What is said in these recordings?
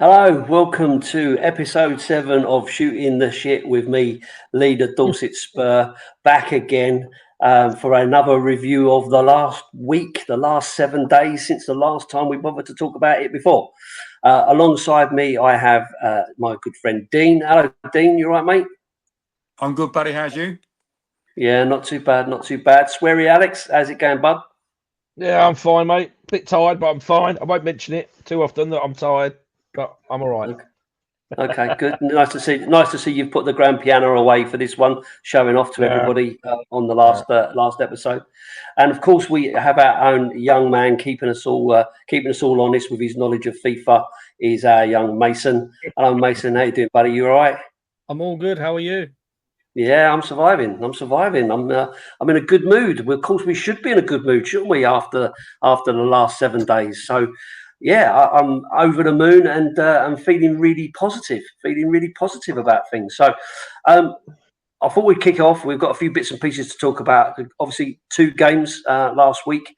Hello, welcome to episode 7 of Shooting the Shit with me, leader Dorset Spur, back again for another review of the last week, the last 7 days since the last time we bothered to talk about it before. Alongside me, I have my good friend Dean. Hello, Dean, you all right, mate? I'm good, buddy. How's you? Yeah, not too bad, not too bad. Sweary Alex, how's it going, bud? Yeah, I'm fine, mate. Bit tired, but I'm fine. I won't mention it too often that I'm tired, but I'm all right. Okay, good. Nice to see. Nice to see you've put the grand piano away for this one, showing off to everybody on the last episode. And of course, we have our own young man keeping us all honest with his knowledge of FIFA. Is our young Mason. Hello, Mason. How you doing, buddy? You all right? I'm all good. How are you? Yeah, I'm surviving. I'm in a good mood. Well, of course, we should be in a good mood, shouldn't we? After the last 7 days. So, yeah, I'm over the moon and I'm feeling really positive about things. So, I thought we'd kick off. We've got a few bits and pieces to talk about. Obviously, 2 games last week.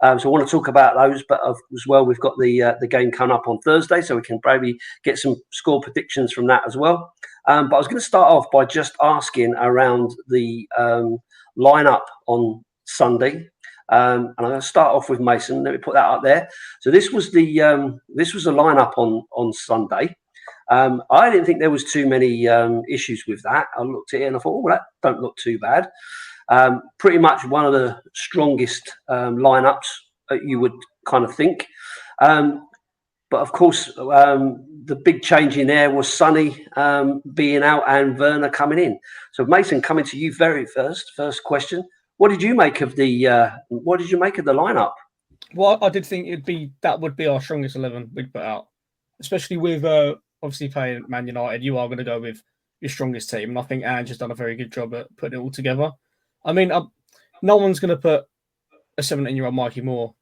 So I want to talk about those, but as well, we've got the game coming up on Thursday, so we can probably get some score predictions from that as well. But I was going to start off by just asking around the lineup on Sunday, and I'm going to start off with Mason. Let me put that up there. So this was the lineup on Sunday. I didn't think there was too many issues with that. I looked at it and I thought, oh, that don't look too bad. Pretty much one of the strongest lineups that you would kind of think. But of course, the big change in there was Sonny being out and Werner coming in. So Mason, coming to you very first question. What did you make of the lineup? Well, I did think that would be our strongest 11 we'd put out, especially with obviously playing Man United. You are going to go with your strongest team, and I think Ange has done a very good job at putting it all together. I mean, no one's going to put a 17-year-old Mikey Moore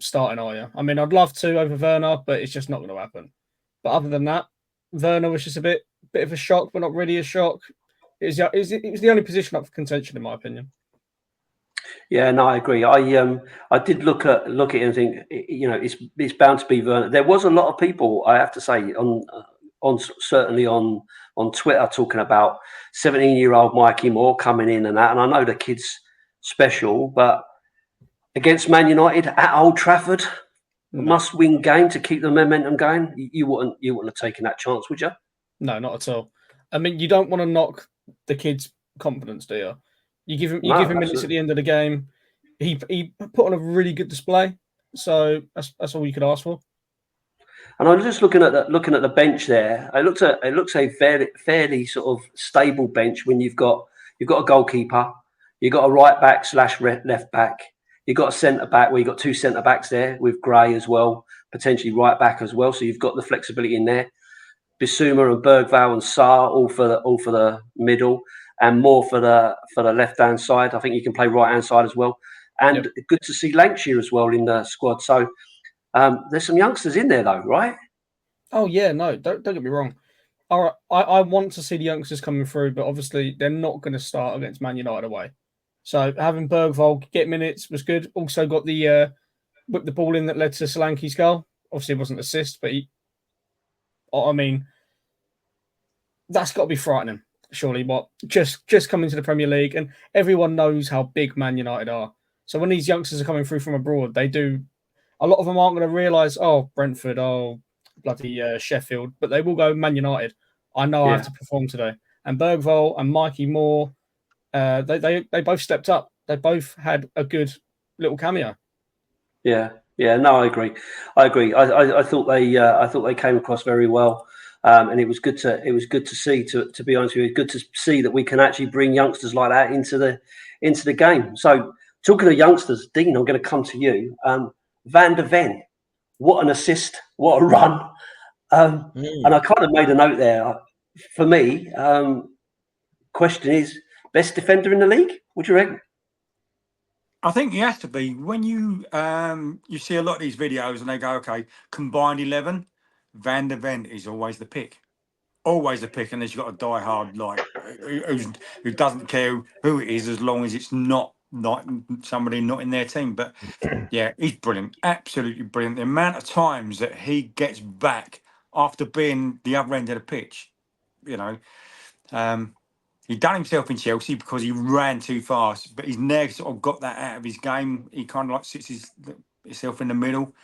starting, are you? I mean, I'd love to over Werner, but it's just not going to happen. But other than that, Werner was just a bit of a shock, but not really a shock. It was the only position up for contention, in my opinion. Yeah, no, I agree. I did look at it and think, it's bound to be Werner. There was a lot of people, I have to say, certainly on Twitter talking about 17-year-old Mikey Moore coming in and that. And I know the kid's special, but against Man United at Old Trafford, must-win game to keep the momentum going. You wouldn't have taken that chance, would you? No, not at all. I mean, you don't want to knock the kid's confidence, do you? You give him minutes at the end of the game. He put on a really good display, so that's all you could ask for. And I'm just looking at the bench there. It looks a fairly sort of stable bench when you've got a goalkeeper, you've got a right back / left back, you've got a centre back where you've got 2 centre backs there with Gray as well, potentially right back as well. So you've got the flexibility in there. Bissouma and Bergvall and Sarr all for the middle, and more for the left hand side. I think you can play right hand side as well. And Good to see Lancashire as well in the squad. So there's some youngsters in there though, right? Oh yeah, no, don't get me wrong. All right, I want to see the youngsters coming through, but obviously they're not going to start against Man United away. So having Bergvall get minutes was good. Also got the whipped the ball in that led to Solanke's goal. Obviously it wasn't an assist, but I mean, that's got to be frightening, surely. What just coming to the Premier League, and everyone knows how big Man United are. So when these youngsters are coming through from abroad, a lot of them aren't going to realise, oh, Brentford, oh, bloody Sheffield, but they will go Man United. I know I have to perform today. And Bergvall and Mikey Moore, they both stepped up. They both had a good little cameo. Yeah, no, I agree. I thought they came across very well, and it was good to see. To be honest with you, good to see that we can actually bring youngsters like that into the game. So talking of youngsters, Dean, I'm going to come to you. Van der Ven, what an assist, what a run. And I kind of made a note there. For me, question is, best defender in the league? What do you reckon? I think he has to be. When you see a lot of these videos and they go, okay, combined 11, Van der Ven is always the pick. Always the pick, unless you've got a diehard who doesn't care who it is as long as it's not somebody not in their team. But yeah, he's brilliant, absolutely brilliant. The amount of times that he gets back after being the other end of the pitch. You know, he done himself in Chelsea because he ran too fast, but he's now sort of got that out of his game. He kind of like sits himself in the middle.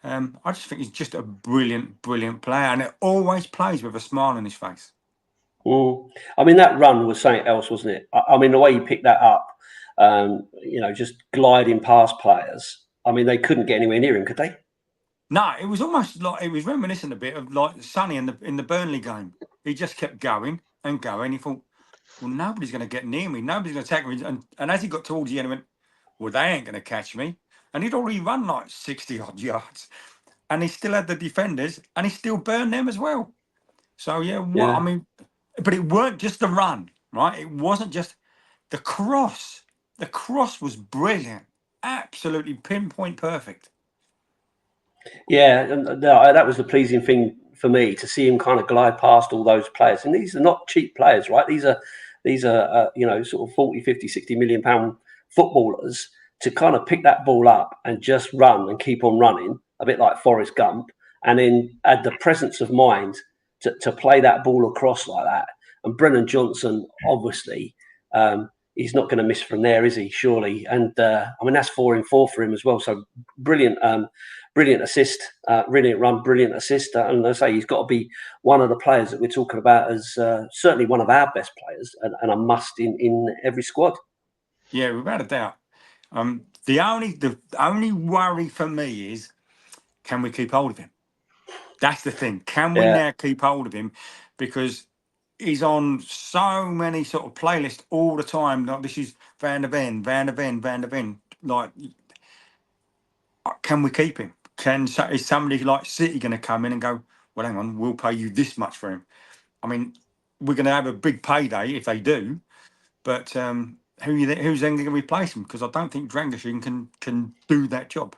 I just think he's just a brilliant, brilliant player, and it always plays with a smile on his face. I mean, that run was something else, wasn't it? I mean, the way he picked that up, just gliding past players. I mean, they couldn't get anywhere near him, could they? No, it was almost like it was reminiscent a bit of like Sonny in the Burnley game. He just kept going and going. He thought, well, nobody's going to get near me. Nobody's going to attack me. And as he got towards the end, he went, well, they ain't going to catch me. And he'd already run like 60 odd yards. And he still had the defenders and he still burned them as well. So, I mean, but it weren't just the run, right? It wasn't just the cross. The cross was brilliant. Absolutely pinpoint perfect. Yeah, and that was the pleasing thing for me, to see him kind of glide past all those players. And these are not cheap players, right? These are sort of 40, 50, 60 million pound footballers, to kind of pick that ball up and just run and keep on running, a bit like Forrest Gump, and then add the presence of mind to play that ball across like that. And Brennan Johnson, obviously, he's not going to miss from there, is he? Surely. And I mean, that's 4 in 4 for him as well. So brilliant, brilliant assist, brilliant run, brilliant assist. And I say, he's got to be one of the players that we're talking about as certainly one of our best players, and a must in every squad. Yeah, without a doubt. The only worry for me is, can we keep hold of him? That's the thing. Can we now keep hold of him? Because he's on so many sort of playlists all the time. Like, this is Van der Ven, Van der Ven, Van der Ven. Like, can we keep him? Is somebody like City going to come in and go, well, hang on, we'll pay you this much for him? I mean, we're going to have a big payday if they do, but who's then going to replace him? Because I don't think Drangoshin can do that job.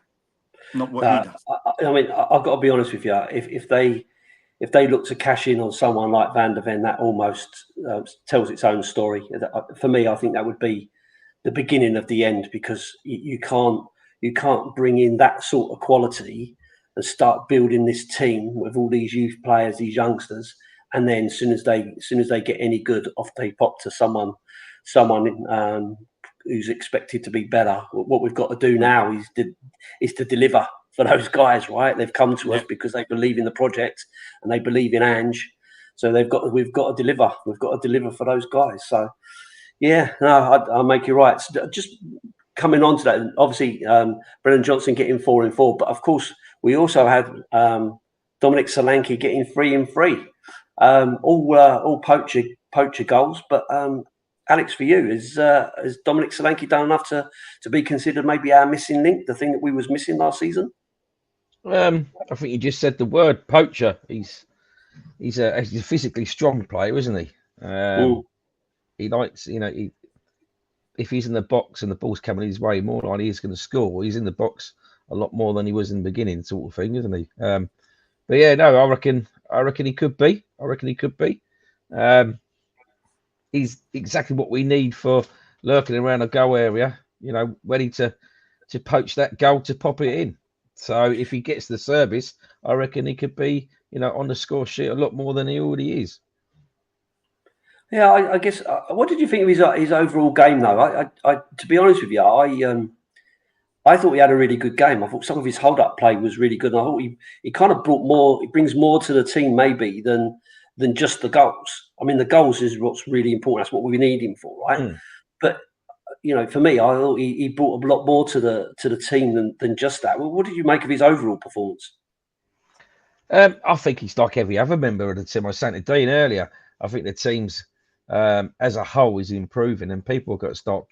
Not what he does. I mean, I've got to be honest with you. If they look to cash in on someone like Van der Ven, that almost tells its own story. For me, I think that would be the beginning of the end, because you can't bring in that sort of quality and start building this team with all these youth players, these youngsters, and then as soon as they get any good, off they pop to someone who's expected to be better. What we've got to do now is to deliver for those guys, right? They've come to us because they believe in the project and they believe in Ange. So we've got to deliver. We've got to deliver for those guys. So yeah, no, I'll make you right. Just coming on to that, obviously Brennan Johnson getting 4 in 4, but of course we also had Dominic Solanke getting 3 in 3. All poacher goals, but Alex, for you, has Dominic Solanke done enough to be considered maybe our missing link, the thing that we was missing last season? I think you just said the word, poacher. He's a physically strong player, isn't he? He likes, if he's in the box and the ball's coming his way, more likely he's going to score. He's in the box a lot more than he was in the beginning, sort of thing, isn't he? But yeah, no, I reckon he could be. He's exactly what we need for lurking around a goal area, ready to poach that goal to pop it in. So if he gets the service, I reckon he could be, on the score sheet a lot more than he already is. Yeah, I guess. What did you think of his overall game, though? I to be honest with you, I thought he had a really good game. I thought some of his hold-up play was really good. And I thought he kind of brings more to the team maybe than just the goals. I mean, the goals is what's really important. That's what we need him for, right? But for me, I thought he brought a lot more to the team than just that. Well, what did you make of his overall performance? I think he's like every other member of the team. I was saying to Dean earlier, I think the team's as a whole is improving, and people have got to start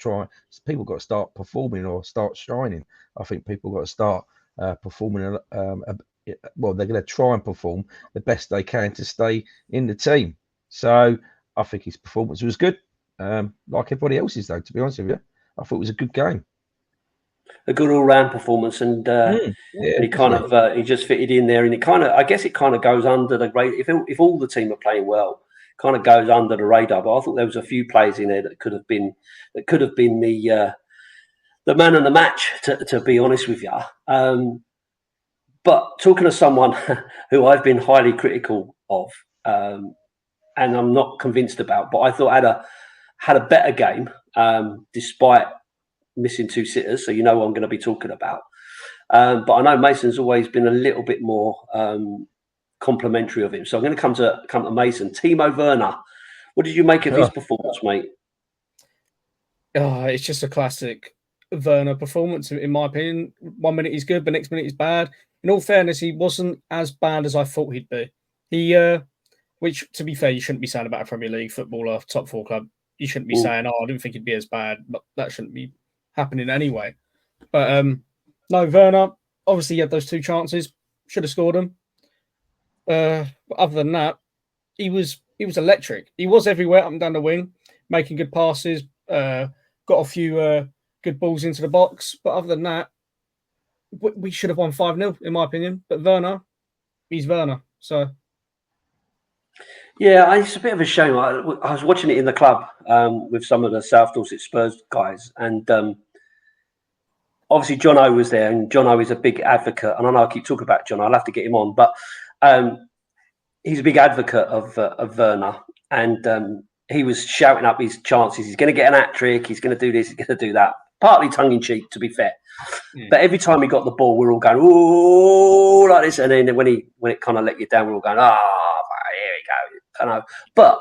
People got to start performing or start shining. I think people got to start performing. Well, they're going to try and perform the best they can to stay in the team. So I think his performance was good, like everybody else's, though. To be honest with you, I thought it was a good game, a good all-round performance, and he kind of he just fitted in there, and I guess it kind of goes under the radar. If all the team are playing well, kind of goes under the radar. But I thought there was a few plays in there that could have been the man of the match. To be honest with you, But talking to someone who I've been highly critical of, and I'm not convinced about, but I thought had a better game despite missing 2 sitters. So you know what I'm going to be talking about. But I know Mason's always been a little bit more complimentary of him. So I'm going to come to Mason. Timo Werner, what did you make of his performance, mate? Oh, it's just a classic Werner performance, in my opinion. 1 minute he's good, the next minute he's bad. In all fairness, he wasn't as bad as I thought he'd be. Which, to be fair, you shouldn't be saying about a Premier League footballer, top 4 club. You shouldn't be saying, "Oh, I didn't think he'd be as bad," but that shouldn't be happening anyway. But no, Werner obviously he had those 2 chances, should have scored them. But other than that, he was electric. He was everywhere up and down the wing, making good passes. Got a few good balls into the box, but other than that, we should have won 5-0 in my opinion. But Werner, he's Werner, so. Yeah, it's a bit of a shame. I was watching it in the club with some of the South Dorset Spurs guys, and obviously John O was there, and John O is a big advocate. And I know I keep talking about John. I'll have to get him on, but he's a big advocate of Werner, and he was shouting up his chances. He's going to get an hat trick. He's going to do this. He's going to do that. Partly tongue in cheek, to be fair. But every time he got the ball, we're all going, "Oh," like this, and then when it kind of let you down, we're all going, "Oh, here we go." I know. But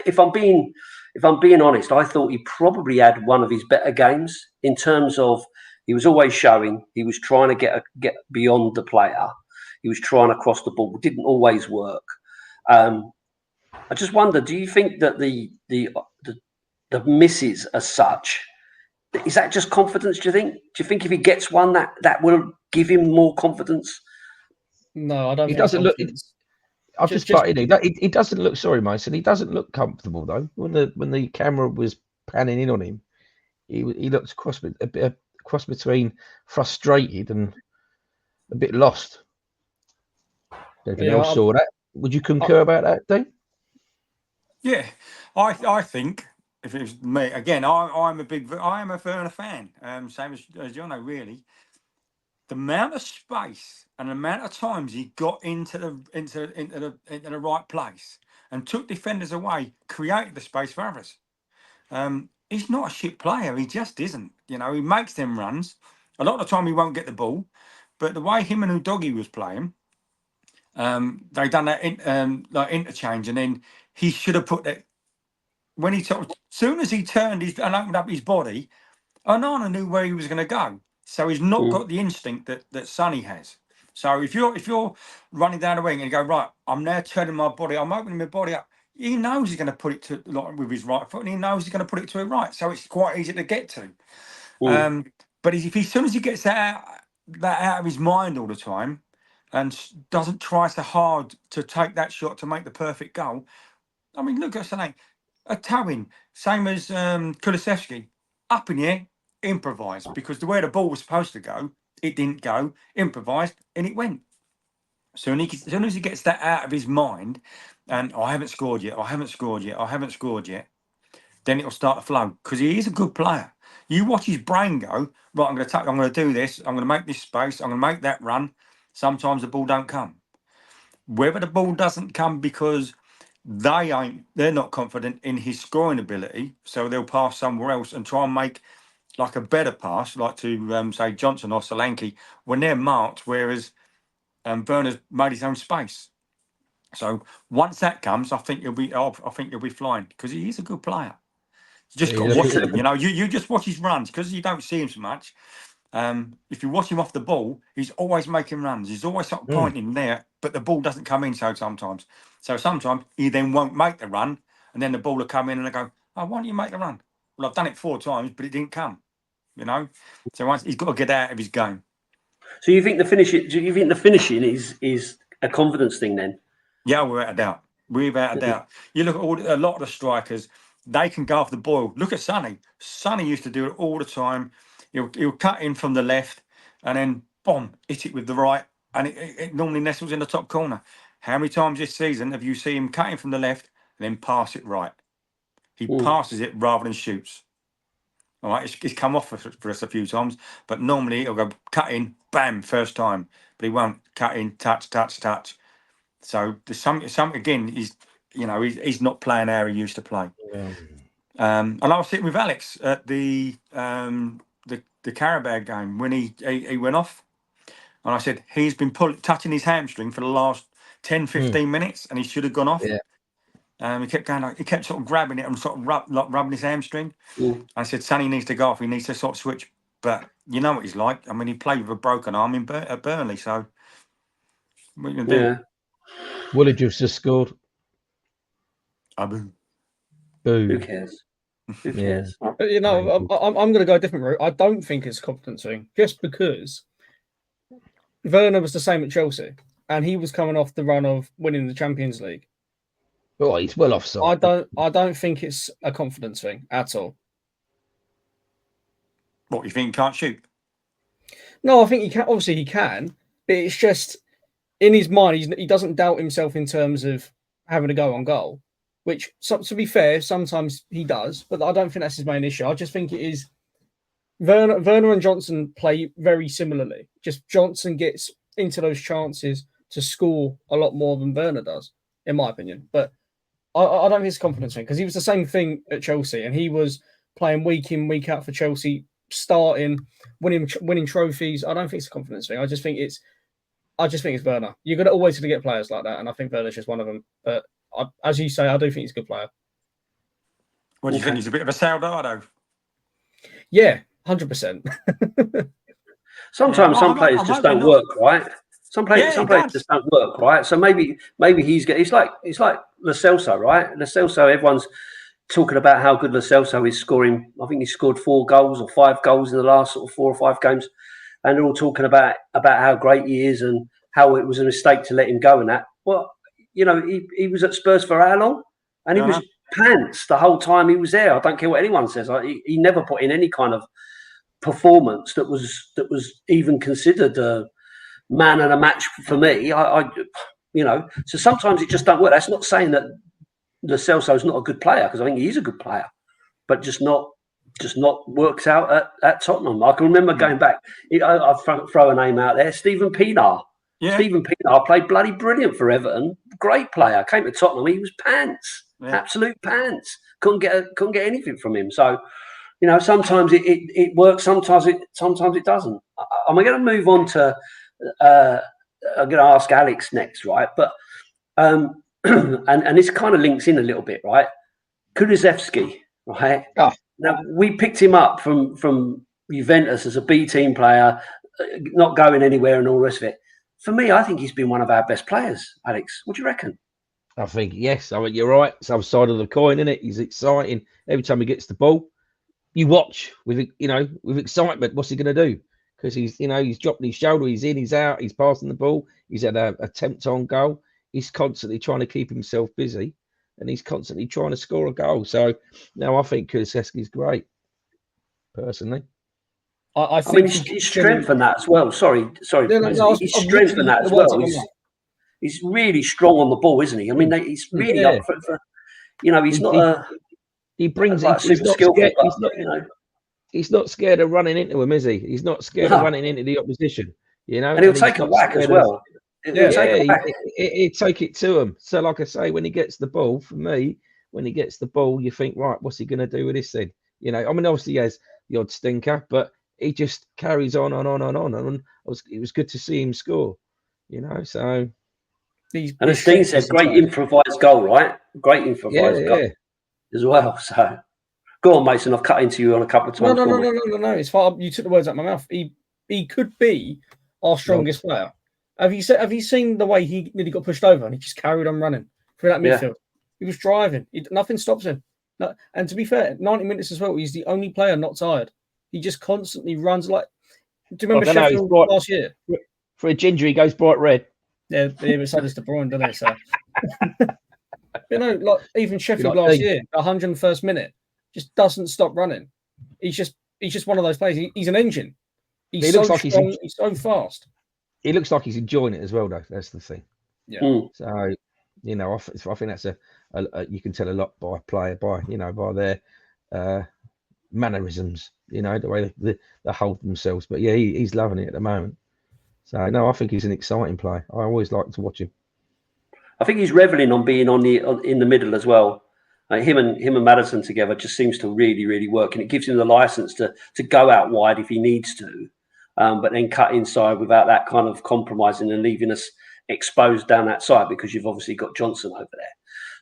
if I'm being honest, I thought he probably had one of his better games in terms of he was always showing. He was trying to get beyond the player. He was trying to cross the ball. It didn't always work. I just wonder, do you think that the misses as such, is that just confidence, do you think? Do you think if he gets one that will give him more confidence? No, I don't think He doesn't look. I've Just- just butted in. He doesn't look. Sorry, Mason. He doesn't look comfortable though. When the camera was panning in on him, he looked a bit cross between frustrated and a bit lost. Everyone else saw that. Would you concur about that, Dean? Yeah, I think if it was me again, I am a Werner fan. Same as Jono, really. The amount of space and the amount of times he got into the right place and took defenders away, created the space for others. He's not a shit player. He just isn't. You know, he makes them runs. A lot of the time he won't get the ball, but the way him and Udogie was playing, they done that like interchange, and then he should have put that when he soon as he turned and opened up his body, Onana knew where he was going to go. So he's not got the instinct that Sonny has. So if you're running down the wing and you go, right, I'm now turning my body, I'm opening my body up. He knows he's going to put it to like with his right foot, and he knows he's going to put it to his right. So it's quite easy to get to. But as soon as he gets that out of his mind all the time, and doesn't try so hard to take that shot to make the perfect goal. I mean, look at something. A towing, same as Kulusevski, up in the air, improvised, because the way the ball was supposed to go, it didn't go, improvised, and it went. So as soon as he gets that out of his mind, and I haven't scored yet, I haven't scored yet, I haven't scored yet, then it'll start to flow, because he is a good player. You watch his brain go, right, I'm going to do this, I'm going to make this space, I'm going to make that run. Sometimes the ball don't come. Whether the ball doesn't come because they're not confident in his scoring ability, so they'll pass somewhere else and try and make like a better pass, like to say Johnson or Solanke when they're marked, whereas Werner's made his own space. So once that comes, I think you'll be flying, because he is a good player. You just got to watch him. You know, you just watch his runs, because you don't see him so much. If you watch him off the ball, he's always making runs. He's always sort of pointing there, but the ball doesn't come in. So sometimes he then won't make the run, and then the ball will come in, and they go, "Oh, why don't you make the run?" Well, I've done it 4 times, but it didn't come. You know, so once he's got to get out of his game. So you think the finishing? Do you think the finishing is a confidence thing then? Yeah, without a doubt. Without a doubt. You look at a lot of the strikers; they can go off the boil. Look at Sonny. Sonny used to do it all the time. He'll cut in from the left, and then boom, hit it with the right, and it normally nestles in the top corner. How many times this season have you seen him cutting from the left and then pass it right? He passes it rather than shoots. All right, it's come off for us a few times, but normally he'll go cut in, bam, first time, but he won't cut in, touch. So there's some again. He's not playing how he used to play. And I was sitting with Alex at the Carabao game when he went off, and I said he's been touching his hamstring for the last 10, 15 minutes, and he should have gone off. Yeah. He kept going, he kept sort of grabbing it and sort of rubbing his hamstring. I said, Sonny needs to go off. He needs to sort of switch. But you know what he's like. I mean, he played with a broken arm at Burnley. So what you gonna do? Yeah. Woolwich have just scored. Abu. Who Boo. cares? Who Yeah. cares? But, you know, I'm going to go a different route. I don't think it's a confidence thing, just because Werner was the same at Chelsea, and he was coming off the run of winning the Champions League. Oh, he's well offside. I don't think it's a confidence thing at all. What, you think he can't shoot? No, I think he can. Obviously, he can, but it's just in his mind. He doesn't doubt himself in terms of having a go on goal. Which, to be fair, sometimes he does, but I don't think that's his main issue. I just think it is Werner and Johnson play very similarly. Just Johnson gets into those chances to score a lot more than Werner does, in my opinion. But I don't think it's a confidence thing, because he was the same thing at Chelsea, and he was playing week in, week out for Chelsea, starting, winning trophies. I don't think it's a confidence thing. I just think it's Werner. You're gonna always get players like that, and I think Werner's just one of them. But as you say, I do think he's a good player. What do you think? He's a bit of a soldado. Yeah, 100%. Sometimes some players just don't work, right? Some players just don't work, right? So maybe it's like Lo Celso, right? Lo Celso, everyone's talking about how good Lo Celso is scoring. I think he scored 4 goals or 5 goals in the last sort of 4 or 5 games, and they're all talking about how great he is and how it was a mistake to let him go and that. Well, you know, he was at Spurs for how long? And he was pants the whole time he was there. I don't care what anyone says. He never put in any kind of performance that was even considered a man of the match for me. So sometimes it just don't work. That's not saying that Lo Celso's not a good player, because I think he's a good player, but just not works out at Tottenham. I can remember going back. I'll throw a name out there: Stephen Pienaar. Yeah. Stephen Pienaar played bloody brilliant for Everton. Great player. Came to Tottenham. He was pants, absolute pants. Couldn't get anything from him. So, you know, sometimes it works. Sometimes it doesn't. I'm going to move on to. I'm going to ask Alex next, right? But and this kind of links in a little bit, right? Kulusevski, right? Oh. Now we picked him up from Juventus as a B team player, not going anywhere and all the rest of it. For me, I think he's been one of our best players. Alex, what do you reckon? I think yes. I mean, you're right. It's the other side of the coin, isn't it? He's exciting every time he gets the ball. You watch with excitement. What's he going to do? Because he's dropped his shoulder, he's in, he's out, he's passing the ball, he's had an attempt on goal. He's constantly trying to keep himself busy, and he's constantly trying to score a goal. So, no, I think Kulusevski's great, personally. I think he's strengthened that as well. Sorry. He's strengthened that as well. He's really strong on the ball, isn't he? I mean, he's really up for he's not a... He brings like he's not skillful, scared, but, he's not scared of running into him, is he? He's not scared of running into the opposition, And he'll take a whack as well. He'll take it to him. So, like I say, when he gets the ball, for me, you think, right, what's he going to do with this then? I mean, obviously he has the odd stinker, but he just carries on. It was good to see him score, so. And as Dean said, great improvised goal, right? Great improvised goal as well. So, go on, Mason. I've cut into you on a couple of times. No. It's fine. You took the words out of my mouth. He could be our strongest player. Have you seen the way he nearly got pushed over and he just carried on running through that midfield? He was driving. Nothing stops him. No, and to be fair, 90 minutes as well. He's the only player not tired. He just constantly runs like. Do you remember Sheffield last year? For a ginger, he goes bright red. Yeah, but so does De Bruyne, doesn't he? So, like even Sheffield last year, 101st minute, just doesn't stop running. He's just one of those players. He's an engine. He looks like strong, he's so fast. He looks like he's enjoying it as well, though. That's the thing. Yeah. So, I think that's you can tell a lot by a player by their mannerisms, you know, the way they hold themselves. But yeah, he's loving it at the moment. So no, I think he's an exciting player. I always like to watch him. I think he's reveling on being in the middle as well. Him and Maddison together just seems to really work, and it gives him the license to go out wide if he needs to, but then cut inside without that kind of compromising and leaving us exposed down that side, because you've obviously got Johnson over there.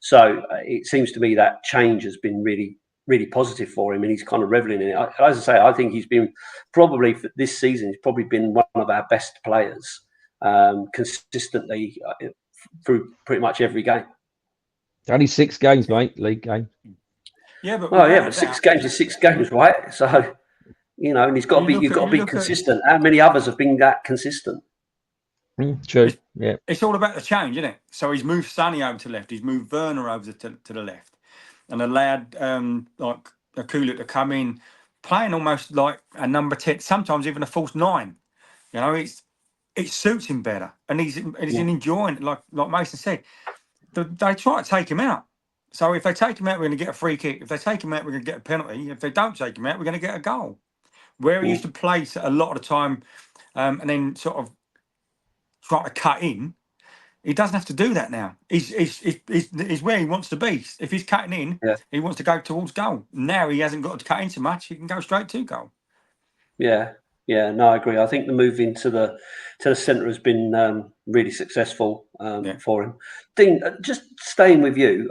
So it seems to me that change has been really positive for him, and he's kind of reveling in it. As I say, I think he's been probably for this season. He's probably been one of our best players consistently through pretty much every game. Only 6 games, mate, league game. Yeah, but but 6 games is 6 games, right? So and he's got to be. You've got to be consistent. How many others have been that consistent? True. Yeah, it's all about the change, isn't it? So he's moved Sonny over to left. He's moved Werner over to the left, and allowed like Akula to come in, playing almost like a number 10, sometimes even a false 9. You know, it suits him better, and he's enjoying it. Like Mason said, they try to take him out. So if they take him out, we're going to get a free kick. If they take him out, we're going to get a penalty. If they don't take him out, we're going to get a goal. Where he used to play a lot of the time, and then sort of try to cut in, he doesn't have to do that now. He's where he wants to be. If he's cutting in, he wants to go towards goal. Now he hasn't got to cut in so much. He can go straight to goal. Yeah, no, I agree. I think the move into the centre has been really successful for him. Dean, just staying with you,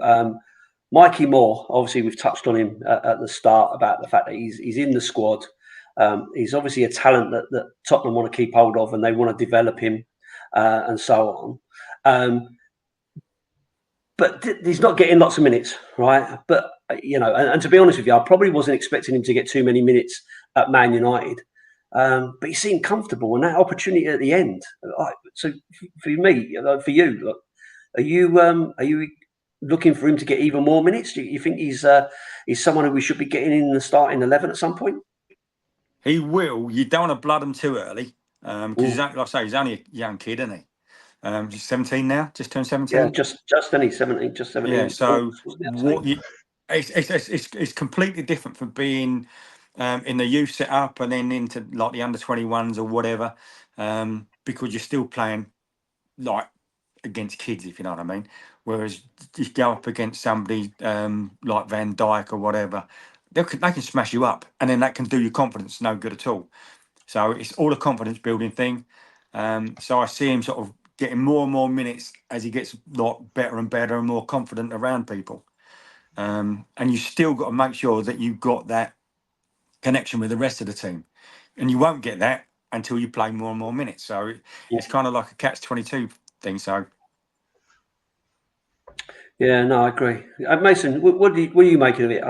Mikey Moore. Obviously, we've touched on him at the start about the fact that he's in the squad. He's obviously a talent that Tottenham want to keep hold of, and they want to develop him and so on. But he's not getting lots of minutes, right? But and to be honest with you, I probably wasn't expecting him to get too many minutes at Man United. But he seemed comfortable, and that opportunity at the end. So for me, for you, are you looking for him to get even more minutes? Do you think he's someone who we should be getting in the starting 11 at some point? He will. You don't want to blood him too early, because like I say, he's only a young kid, isn't he? He's 17 now, just turned 17. Yeah, just 17, just 17. Yeah, so it's completely different from being in the youth setup and then into like the under 21s or whatever, because you're still playing like against kids, if you know what I mean. Whereas you go up against somebody like Van Dijk or whatever, they can smash you up, and then that can do your confidence no good at all. So it's all a confidence building thing. So I see him sort of getting more and more minutes as he gets like better and better and more confident around people. And you still got to make sure that you've got that connection with the rest of the team, and you won't get that until you play more and more minutes. So it's kind of like a catch-22 thing. So yeah, no, I agree. Mason, what are you making of it?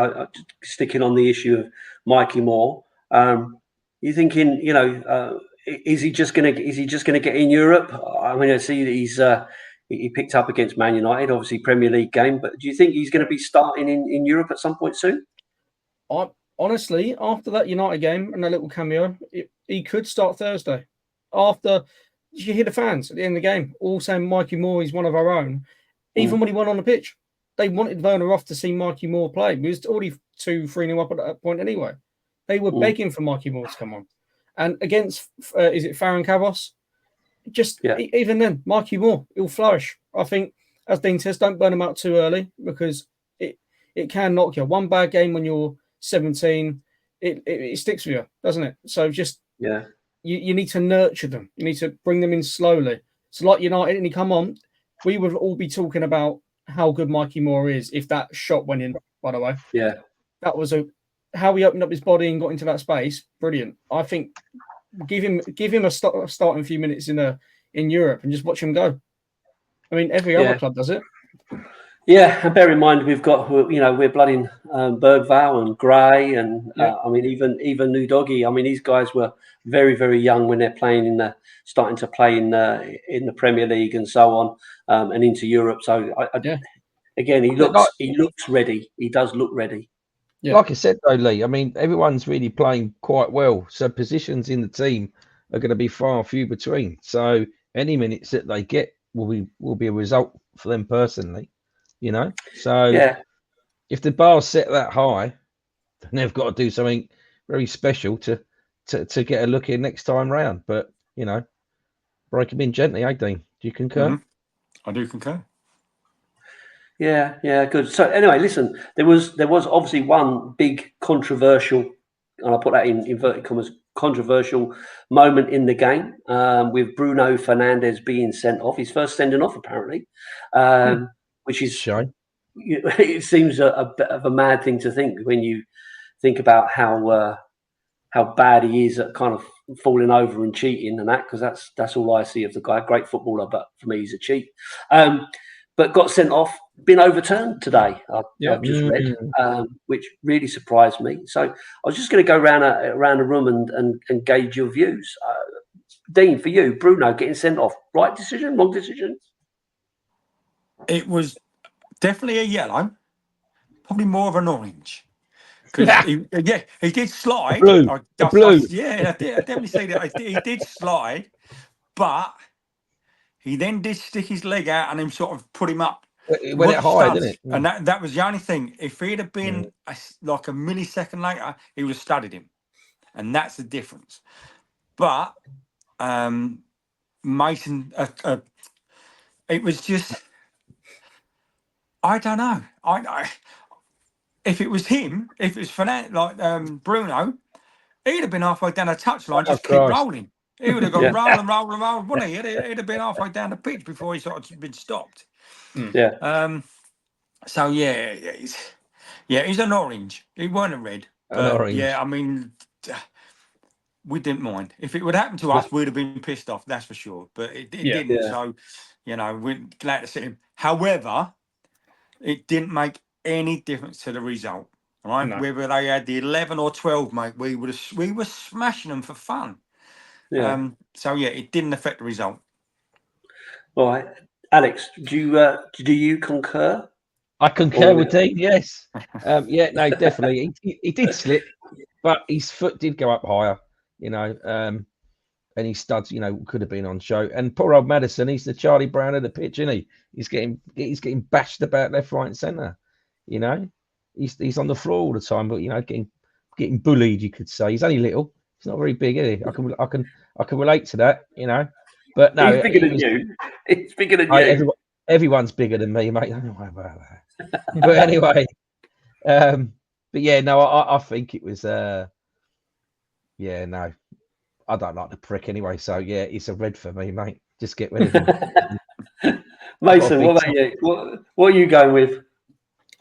Sticking on the issue of Mikey Moore, you thinking, is he just gonna get in Europe? I mean, I see that he picked up against Man United, obviously Premier League game, but do you think he's going to be starting in Europe at some point soon? Honestly, after that United game and that little cameo, he could start Thursday. After you hear the fans at the end of the game all saying Mikey Moore is one of our own. Even when he went on the pitch, they wanted Werner off to see Mikey Moore play. He was already 2-3-0 up at that point anyway. They were begging for Mikey Moore to come on. And against, is it Farron Cavos? Even then, Mikey Moore, he'll flourish. I think, as Dean says, don't burn him out too early, because it can knock you. One bad game when you're 17, it sticks with you, doesn't it? So you need to nurture them. You need to bring them in slowly. So like United, and he come on, we would all be talking about how good Mikey Moore is if that shot went in, by the way. Yeah. That was how he opened up his body and got into that space. Brilliant. I think give him a starting few minutes in Europe and just watch him go. I mean, every other club does it. Yeah, and bear in mind we're blooding Bergvall and Gray and I mean even Nudogi. I mean, these guys were very, very young when they're starting to play in the Premier League and so on, and into Europe. So again, he looks ready. He does look ready. Yeah. Like I said though, Lee, I mean, everyone's really playing quite well. So positions in the team are going to be far few between. So any minutes that they get will be a result for them personally. So if the bar's set that high, then they've got to do something very special to get a look in next time round. But break them in gently, Dean? Do you concur? Mm-hmm. I do concur. Yeah, good. So anyway, listen, there was obviously one big controversial, and I put that in inverted commas, controversial moment in the game with Bruno Fernandes being sent off, his first sending off apparently, which is Shame. It seems a bit of a mad thing to think when you think about how bad he is at kind of falling over and cheating and that, because that's all I see of the guy. Great footballer, but for me he's a cheat. But got sent off, been overturned today. I've just read, which really surprised me. So I was just going to go around the room and gauge your views. Dean, for you, Bruno getting sent off, right decision, wrong decision? It was definitely a yellow, probably more of an orange. Because he did slide. Blue. I definitely say that. He did slide, but he then did stick his leg out and then sort of put him up. It went high, didn't it? And that was the only thing. If he'd have been like a millisecond later, he would have studied him. And that's the difference. But Mason, it was just, I don't know. If it was him, if it was Bruno, he'd have been halfway down the touchline, just keep rolling. He would have gone rolling, wouldn't he? He'd have been halfway down the pitch before he sort of been stopped. Yeah. So he's an orange. He weren't a red. But orange. Yeah, I mean, we didn't mind. If it would happen to us, we'd have been pissed off. That's for sure. But it didn't. Yeah. So, we're glad to see him. However, it didn't make any difference to the result. Right? No. Whether they had the 11 or 12, mate, we were smashing them for fun. Yeah. It didn't affect the result. All right, Alex, do you concur? I concur with Dean. Yes. No, definitely. He did slip, but his foot did go up higher. And his studs, could have been on show. And poor old Maddison, he's the Charlie Brown of the pitch, isn't he? He's getting bashed about left, right, and centre. He's on the floor all the time, but getting bullied, you could say. He's only little. He's not very big, is he? I can relate to that, But no, he's bigger than you. He's bigger than you. Everyone's bigger than me, mate. I don't know about that. But anyway, I think it was. No, I don't like the prick anyway. So it's a red for me, mate. Just get rid of him. Mason, what about you? What are you going with?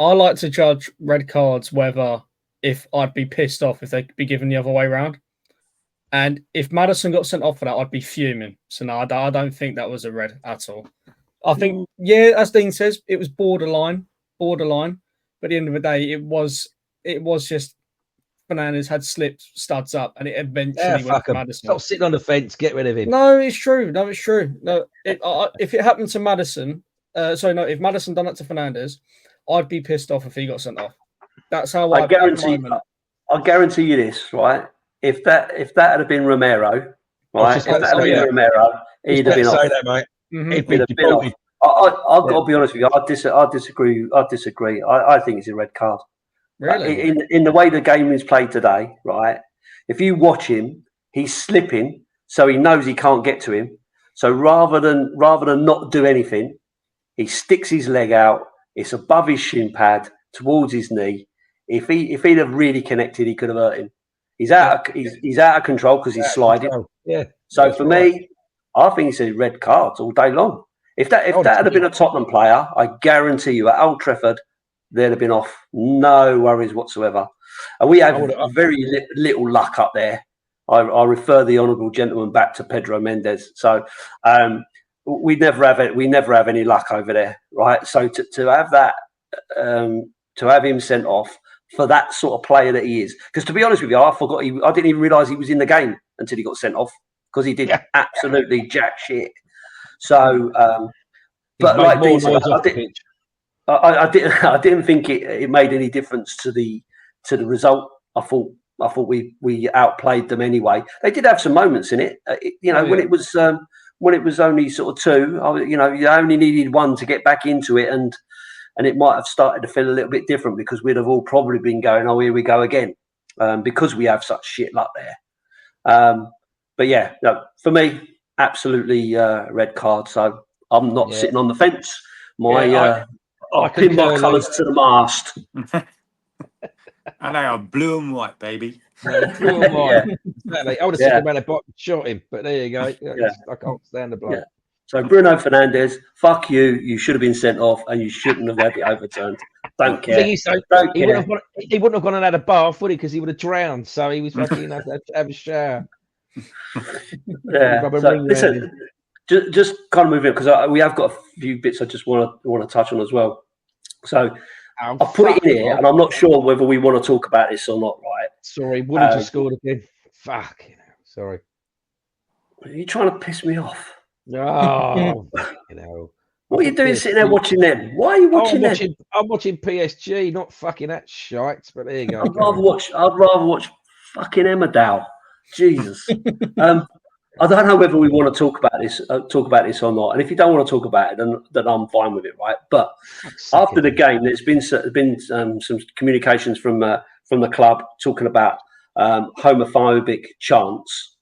I like to judge red cards whether if I'd be pissed off if they'd be given the other way around. And if Maddison got sent off for that, I'd be fuming. So no, I don't think that was a red at all. I think, as Dean says, it was borderline. But at the end of the day, it was just Fernandes had slipped studs up, and it eventually went to Maddison. Stop sitting on the fence. Get rid of him. No, it's true. No, if it happened to Maddison, if Maddison done that to Fernandes, I'd be pissed off if he got sent off. That's how I guarantee. I guarantee you this, right? If that had been Romero, right? If that had been Romero, he'd have been off. That, mate. Mm-hmm. He'd have been off. I've got to be honest with you. I disagree. I think it's a red card. Really? In the way the game is played today, right? If you watch him, he's slipping, so he knows he can't get to him. So rather than not do anything, he sticks his leg out. It's above his shin pad towards his knee. If he'd have really connected, he could have hurt him. He's out of control because he's sliding. Yeah. So for me, I think it's a red card all day long. If that had been a Tottenham player, I guarantee you at Old Trafford, they'd have been off. No worries whatsoever. And we have very little luck up there. I refer the honourable gentleman back to Pedro Mendes. So we never have any luck over there, right? So to have that, to have him sent off for that sort of player that he is, because to be honest with you, I didn't even realise he was in the game until he got sent off because he did absolutely jack shit. So, but like Dean said, I didn't think it made any difference to the result. I thought we outplayed them anyway. They did have some moments in it, when it was only sort of two. You only needed one to get back into it, and and it might have started to feel a little bit different because we'd have all probably been going, oh, here we go again, because we have such shit luck there. But yeah, no, for me, absolutely red card. So I'm not sitting on the fence. I'll pin my colours to the mast. And they are blue and white, baby. Blue and white. Exactly. I would have said the man that shot him, but there you go. I can't stand the bloke. Yeah. So Bruno Fernandes, fuck you. You should have been sent off, and you shouldn't have had it overturned. Don't care. He wouldn't have gone and had a bath, would he? Because he would have drowned. So he was fucking had to have a shower. Yeah. So, listen, just kind of moving because we have got a few bits I just want to touch on as well. So I'll put it in here, and I'm not sure whether we want to talk about this or not. Right? Sorry, Woody just scored again. Fuck. Sorry. Are you trying to piss me off? Oh, What are you doing sitting there watching them? Why are you watching them? I'm watching PSG, not fucking that shite. But there you go. I'd rather watch fucking Emmerdale. Jesus. I don't know whether we want to talk about this or not. And if you don't want to talk about it, then I'm fine with it, right? But after the game, there's been some communications from the club talking about homophobic chants.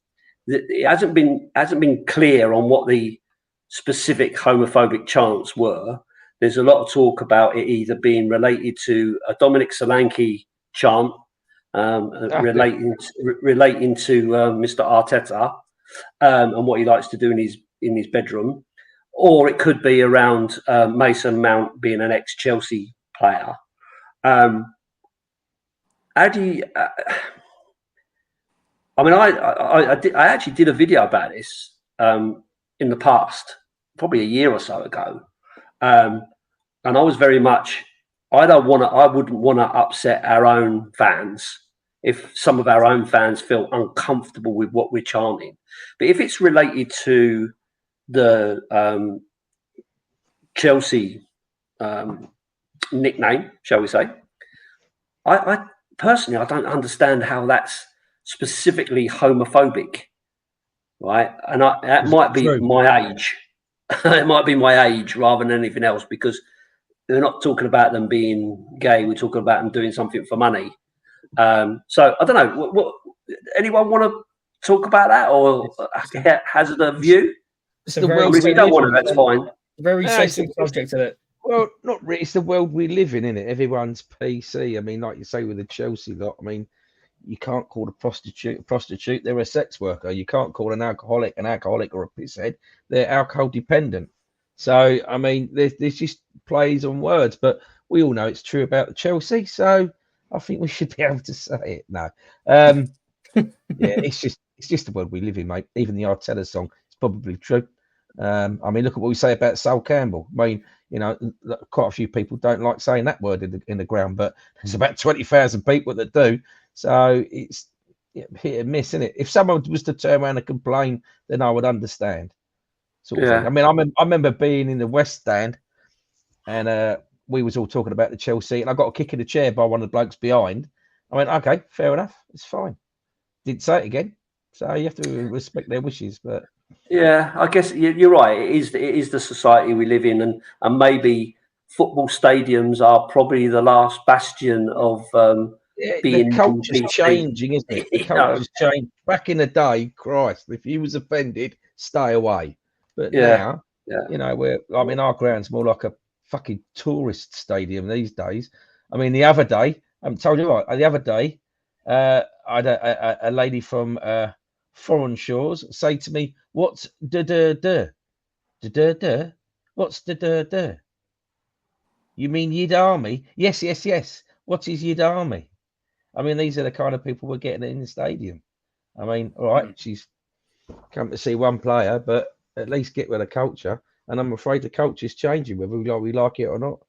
It hasn't been clear on what the specific homophobic chants were. There's a lot of talk about it either being related to a Dominic Solanke chant, relating to Mr. Arteta and what he likes to do in his bedroom, or it could be around Mason Mount being an ex-Chelsea player. How do you? I actually did a video about this in the past, probably a year or so ago, and I was very much. I wouldn't want to upset our own fans if some of our own fans feel uncomfortable with what we're chanting. But if it's related to the Chelsea nickname, shall we say, I personally, I don't understand how that's specifically homophobic, right? And that might be my age. It might be my age rather than anything else, because they're not talking about them being gay. We're talking about them doing something for money. So I don't know. What anyone want to talk about that, or hazard a view? It's a very, if you don't want to, that's fine. Very sensitive subject to it. Well, not really. It's the world we live in, isn't it? Everyone's PC. I mean, like you say with the Chelsea lot. I mean, you can't call a prostitute a prostitute. They're a sex worker. You can't call an alcoholic or a pisshead. They're alcohol dependent. So, I mean, there's just plays on words, but we all know it's true about the Chelsea. So, I think we should be able to say it now. Yeah, it's just the world we live in, mate. Even the Arteta song is probably true. I mean, look at what we say about Sol Campbell. I mean, you know, quite a few people don't like saying that word in the ground, but there's about 20,000 people that do. So it's hit and miss, isn't it? If someone was to turn around and complain, then I would understand. Sort of thing. I mean, I remember being in the West Stand, and we was all talking about the Chelsea, and I got a kick in the chair by one of the blokes behind. I went, okay, fair enough, it's fine. Didn't say it again. So you have to respect their wishes, but. Yeah, I guess you're right. It is the society we live in, and maybe football stadiums are probably the last bastion of being. The culture's changing, isn't it? The culture's changed. Back in the day, Christ, if you was offended, stay away. But now, you know, our ground's more like a fucking tourist stadium these days. I mean, the other day, I told you what. The other day, I had a lady from foreign shores say to me, "What's da? What's da? You mean Yid Army? Yes. What is Yid Army?" I mean, these are the kind of people we're getting in the stadium. I mean, all right, she's come to see one player, but at least get with the culture. And I'm afraid the culture is changing, whether we like it or not.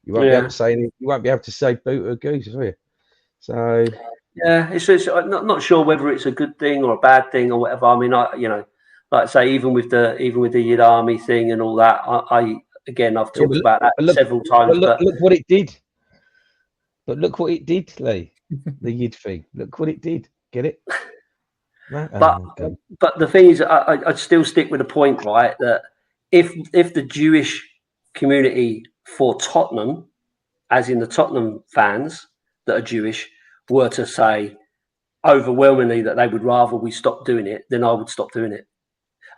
You won't be able to say anything. You won't be able to say boot or goose, will you? So yeah, it's not sure whether it's a good thing or a bad thing or whatever. I mean, like I say, even with the Yid Army thing and all that, I've talked about that several times. But look what it did. But look what it did, Lee. The Yid thing. Look what it did. Get it? But the thing is, I'd still stick with the point, right? That if the Jewish community for Tottenham, as in the Tottenham fans that are Jewish, were to say overwhelmingly that they would rather we stop doing it, then I would stop doing it.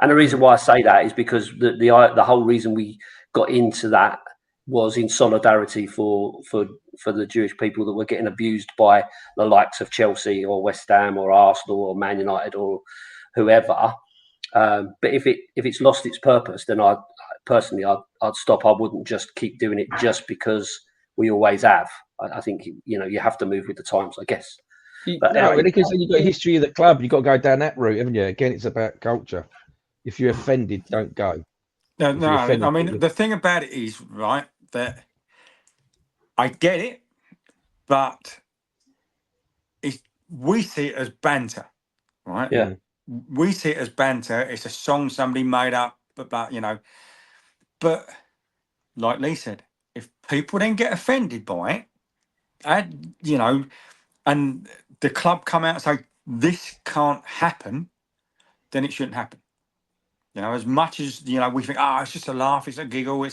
And the reason why I say that is because the whole reason we got into that was in solidarity for the Jewish people that were getting abused by the likes of Chelsea or West Ham or Arsenal or Man United or whoever. But if it's lost its purpose, then I'd stop. I wouldn't just keep doing it just because we always have. I think you have to move with the times, I guess. But no, anyway, because you've got a history of the club, you've got to go down that route, haven't you? Again, it's about culture. If you're offended, don't go. No, I mean, the thing about it is, right, that I get it, but we see it as banter, right? Yeah. We see it as banter. It's a song somebody made up about, but like Lee said, if people then get offended by it, and the club come out and say, this can't happen, then it shouldn't happen. As much as, we think, it's just a laugh, it's a giggle, we're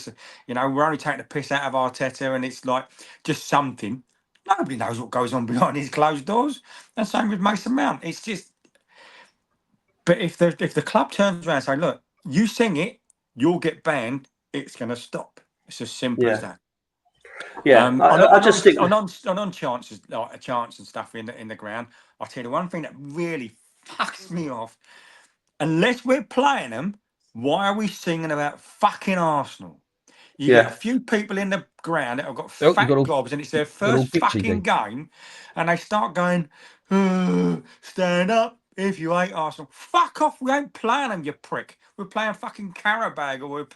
only taking the piss out of Arteta and it's like just something. Nobody knows what goes on behind these closed doors. And same with Mason Mount. It's just, but if the club turns around and say, look, you sing it, you'll get banned, it's going to stop. It's as simple as that. Yeah, I just think on chances, like a chance and stuff in the ground. I'll tell you the one thing that really fucks me off. Unless we're playing them, why are we singing about fucking Arsenal? You get a few people in the ground that have got fat gobs and it's their first fucking game, and they start going, stand up if you hate Arsenal. Fuck off, we ain't playing them, you prick. We're playing fucking Carabag or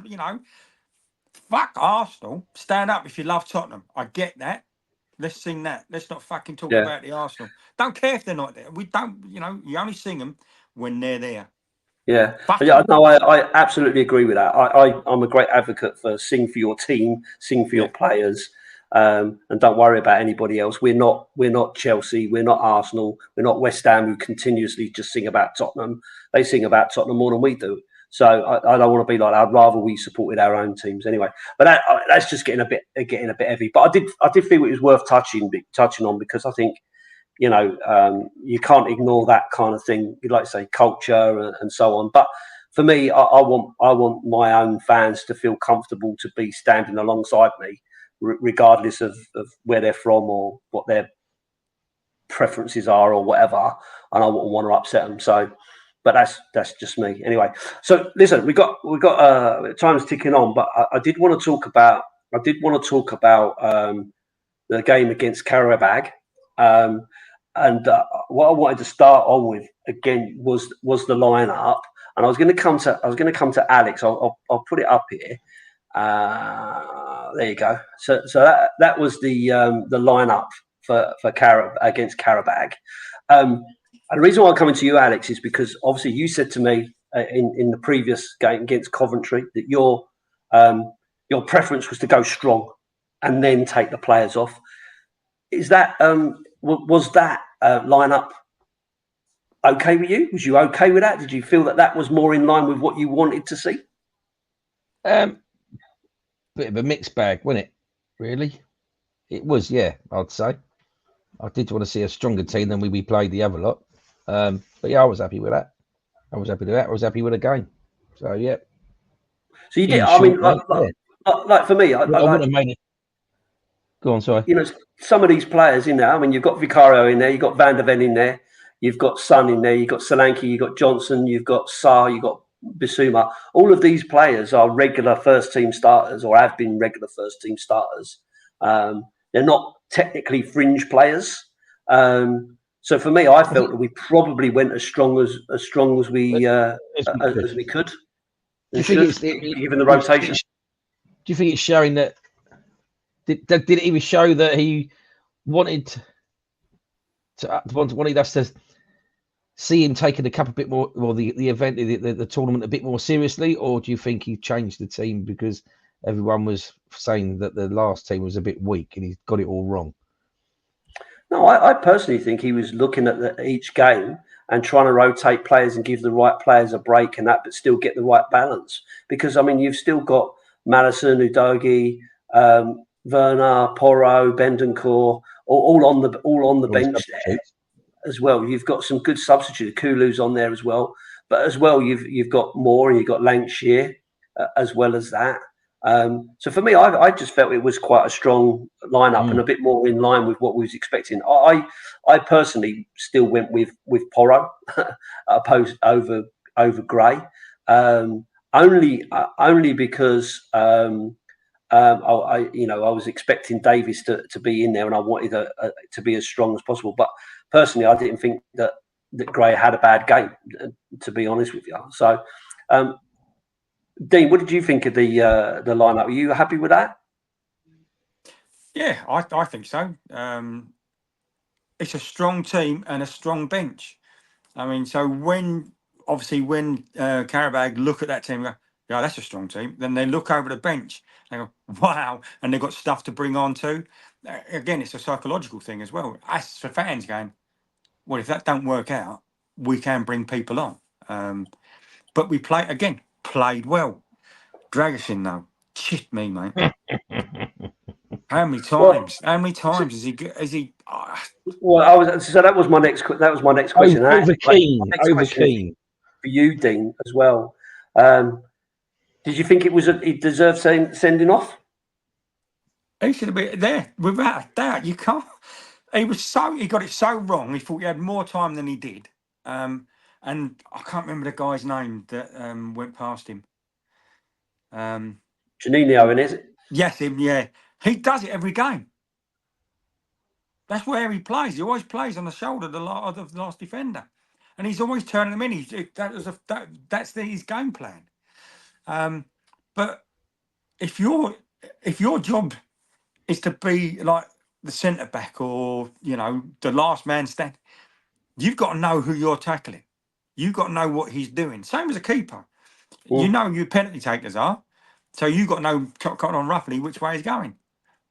fuck Arsenal. Stand up if you love Tottenham. I get that. Let's sing that. Let's not fucking talk about the Arsenal. Don't care if they're not there. We don't, you only sing them when they're there. Yeah, no, I absolutely agree with that. I'm a great advocate for sing for your team, sing for your players, and don't worry about anybody else. We're not Chelsea, we're not Arsenal, we're not West Ham who continuously just sing about Tottenham. They sing about Tottenham more than we do. So I don't want to be like that. I'd rather we supported our own teams anyway. But that's just getting a bit heavy. But I did feel it was worth touching on because I think, you can't ignore that kind of thing. You like to say culture and so on. But for me, I want my own fans to feel comfortable to be standing alongside me, regardless of where they're from or what their preferences are or whatever. And I wouldn't want to upset them. So, but that's just me anyway. So listen, we got time's ticking on, but I did want to talk about the game against Karabag. And what I wanted to start on with again was the lineup, and I was going to come to Alex. I'll put it up here. There you go. So that was the lineup for against Karabag. And the reason why I'm coming to you, Alex, is because obviously you said to me in the previous game against Coventry that your preference was to go strong and then take the players off. Is that was that lineup okay with you? Was you okay with that? Did you feel that was more in line with what you wanted to see? Bit of a mixed bag, wasn't it? Really, it was. Yeah, I'd say. I did want to see a stronger team than we played the other lot. But yeah, I was happy with that. I was happy with that. I was happy with the game. So yeah. So you did. I mean, like for me, I wouldn't have made it. Go on, sorry. Some of these players in there. I mean, you've got Vicario in there, you've got Van der Ven in there, you've got Son in there, you've got Solanke, you've got Johnson, you've got Sarr, you've got Bissouma. All of these players are regular first team starters or have been regular first team starters. They're not technically fringe players. So for me, I felt that we probably went as strong as we could. Do you think it's given the rotation? Do you think it's showing that? Did it even show that he wanted us to see him taking the cup a bit more, or the event, the tournament a bit more seriously, or do you think he changed the team because everyone was saying that the last team was a bit weak and he's got it all wrong? No, I personally think he was looking at each game and trying to rotate players and give the right players a break and that, but still get the right balance. Because I mean, you've still got Maddison, Udogie, Werner, Porro, Bendencourt, all on the bench there as well. You've got some good substitutes. Kulu's on there as well, but as well you've got Moore and you've got Lancashire as well as that. So for me, I just felt it was quite a strong lineup and a bit more in line with what we was expecting. I personally still went with Porro opposed over Gray, only because I was expecting Davies to be in there and I wanted to be as strong as possible. But personally, I didn't think that Gray had a bad game, to be honest with you. So. Dean, what did you think of the lineup? Are you happy with that? Yeah, I think so. It's a strong team and a strong bench. I mean, so when Qarabag look at that team and go, yeah, that's a strong team, then they look over the bench and go, wow, and they've got stuff to bring on too. Again, it's a psychological thing as well. Us for fans going, well, if that don't work out, we can bring people on. But we played well. Dragusin though, shit me, mate. How many times? How many times is he? Well, that was my next question. Over Keane for you, Dean, as well. Did you think he deserved sending off? He should have been there without a doubt. You can't. He got it so wrong. He thought he had more time than he did. And I can't remember the guy's name that went past him. Janino, is it? Yes, him. Yeah, he does it every game. That's where he plays. He always plays on the shoulder of the last defender, and he's always turning them in. That's his game plan. But if your job is to be like the centre back or the last man stand, you've got to know who you're tackling. You've got to know what he's doing. Same as a keeper. You know who penalty takers are, so you've got to know cotton on roughly which way he's going.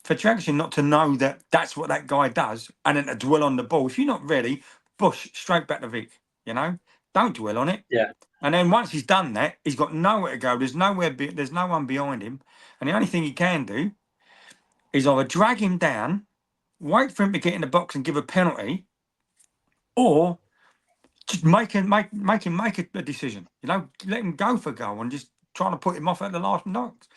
For Dragusin not to know that that's what that guy does and then to dwell on the ball, if you're not ready, bush straight back to Vic. Don't dwell on it. Yeah. And then once he's done that, he's got nowhere to go. There's no one behind him, and the only thing he can do is either drag him down, wait for him to get in the box and give a penalty, or just make him make a decision. Let him go for goal and just trying to put him off at the last knocks.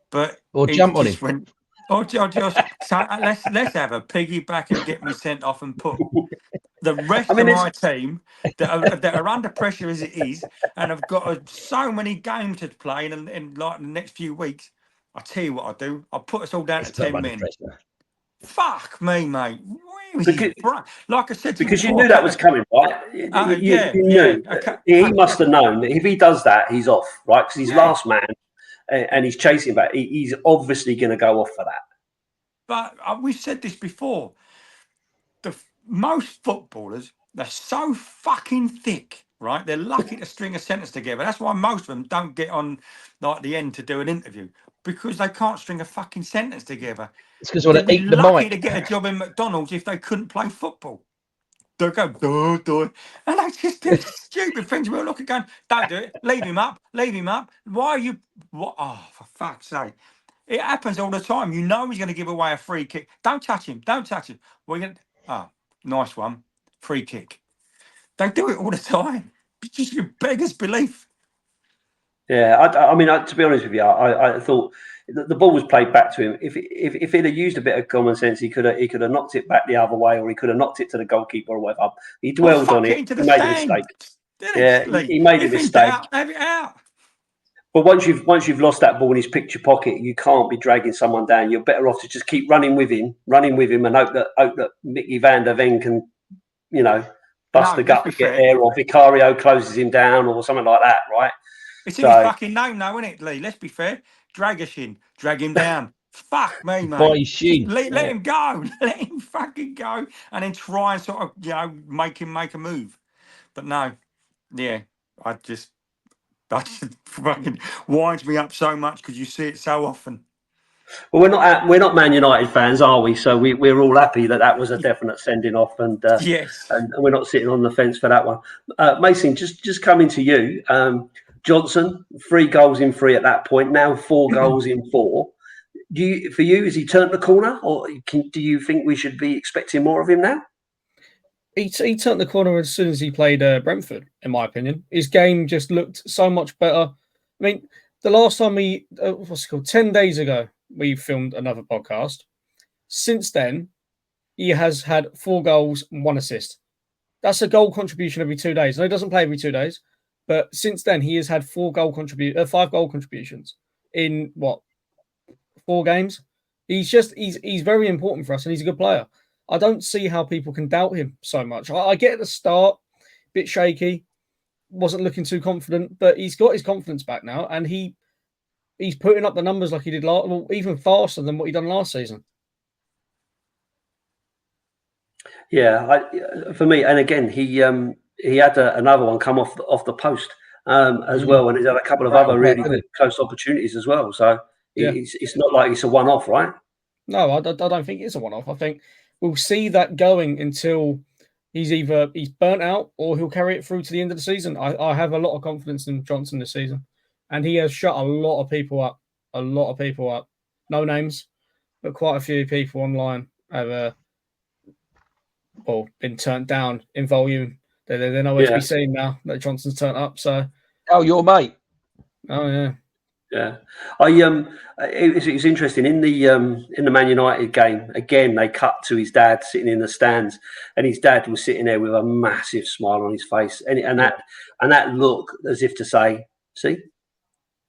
But or jump on him. Or just so let's have a piggyback and get me sent off and put the rest of my team that are under pressure as it is and have got so many games to play in like the next few weeks. I tell you what I do. I'll put us all down to 10 men. Fuck me, mate. Like I said to you because before, you knew that was coming, right? You knew. He must have known that if he does that, he's off, right? Because he's last man. And he's chasing back. He's obviously going to go off for that. But we've said this before. Most footballers, they're so fucking thick, right? They're lucky to string a sentence together. That's why most of them don't get on like the end to do an interview, because they can't string a fucking sentence together. It's because they're lucky to get a job in McDonald's if they couldn't play football. They'll go, duh. And they just do stupid things. We'll look at going, don't do it. Leave him up. Why are you... What? Oh, for fuck's sake. It happens all the time. You know he's going to give away a free kick. Don't touch him. We're going to... Oh, nice one. Free kick. They do it all the time. It's just your beggar's belief. Yeah, I mean, to be honest with you, I thought the ball was played back to him. If he'd have used a bit of common sense, he could have knocked it back the other way, or he could have knocked it to the goalkeeper or whatever. He dwelled on it. He made a mistake. He made a mistake. Have it out. But once you've lost that ball in his picture pocket, you can't be dragging someone down. You're better off to just keep running with him, and hope that Mickey van der Ven can, bust the gut to get there, or Vicario closes him down, or something like that, right? It's in his fucking name now, isn't it, Lee? Let's be fair. Drag him down. Fuck me, mate. Let him go. Let him fucking go. And then try and sort of, make him make a move. But no, I just fucking winds me up so much because you see it so often. Well, we're not Man United fans, are we? So we're all happy that was a definite sending off, and yes, and we're not sitting on the fence for that one. Mason, just coming to you. Johnson, 3 goals in 3 at that point. Now 4 goals in 4. for you, has he turned the corner, or do you think we should be expecting more of him now? He turned the corner as soon as he played Brentford, in my opinion. His game just looked so much better. I mean, the last time 10 days ago, we filmed another podcast. Since then, he has had 4 goals and 1 assist. That's a goal contribution every 2 days. No, he doesn't play every 2 days, but since then, he has had 5 goal contributions in 4 games. He's very important for us, and he's a good player. I don't see how people can doubt him so much. I get at the start, a bit shaky, wasn't looking too confident, but he's got his confidence back now, and he's putting up the numbers like he did even faster than what he done last season. Yeah, for me, and again, he had another one come off the post as well, and he's had a couple of other really good close opportunities as well. So it's not like it's a one-off, right? No, I don't think it's a one-off. I think we'll see that going until he's burnt out or he'll carry it through to the end of the season. I have a lot of confidence in Johnson this season, and he has shut a lot of people up. No names, but quite a few people online have been turned down in volume. They're nowhere to be seen now that Johnson's turned up. So, your mate. Oh yeah. Yeah, it's interesting in the Man United game. Again, they cut to his dad sitting in the stands, and his dad was sitting there with a massive smile on his face, and that look as if to say, "See,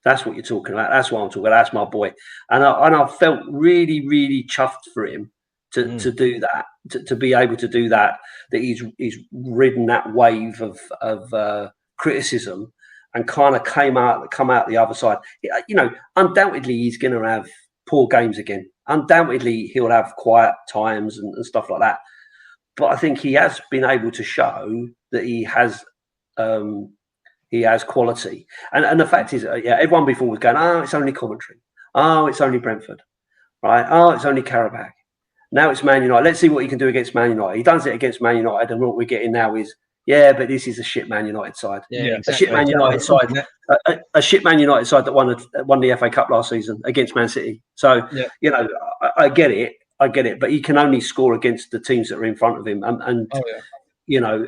that's what you're talking about. That's what I'm talking about. That's my boy." And I felt really, really chuffed for him to do that, to be able to do that. That he's ridden that wave of criticism. And kind of come out the other side. You know, undoubtedly he's going to have poor games again. Undoubtedly he'll have quiet times and stuff like that. But I think he has been able to show that he has quality. And the fact is, everyone before was going, "Oh, it's only Coventry. Oh, it's only Brentford, right? Oh, it's only Karabakh." Now it's Man United. Let's see what he can do against Man United. He does it against Man United, and what we're getting now is. Yeah, but this is a shit Man United side. Yeah, exactly. A shit Man United side. A shit Man United side that won the FA Cup last season against Man City. So you know, I get it, but he can only score against the teams that are in front of him, and you know,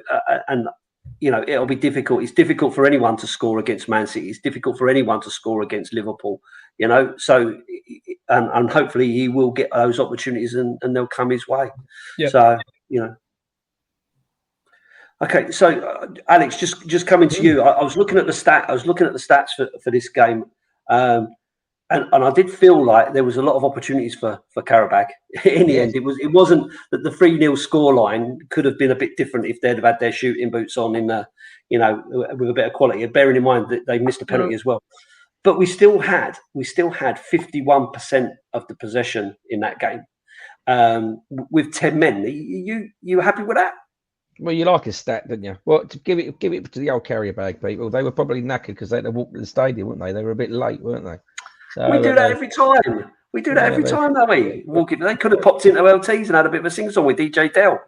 it'll be difficult. It's difficult for anyone to score against Man City. It's difficult for anyone to score against Liverpool. You know, so and hopefully he will get those opportunities and they'll come his way. Yep. So you know. Okay, so Alex, just coming to you. I was looking at the stats for this game, and I did feel like there was a lot of opportunities for Karabakh. In the end, it wasn't that the 3-0 scoreline could have been a bit different if they'd have had their shooting boots on with a bit of quality. Bearing in mind that they missed a penalty as well, but we still had 51% of the possession in that game with 10 men. You happy with that? Well, you like a stat, didn't you? Well, to give it to the old carrier bag people. They were probably knackered because they had to walk to the stadium, weren't they? They were a bit late, weren't they? So, we do that every time. We do that every time, don't we? They could have popped into LTs and had a bit of a sing-song with DJ Dell.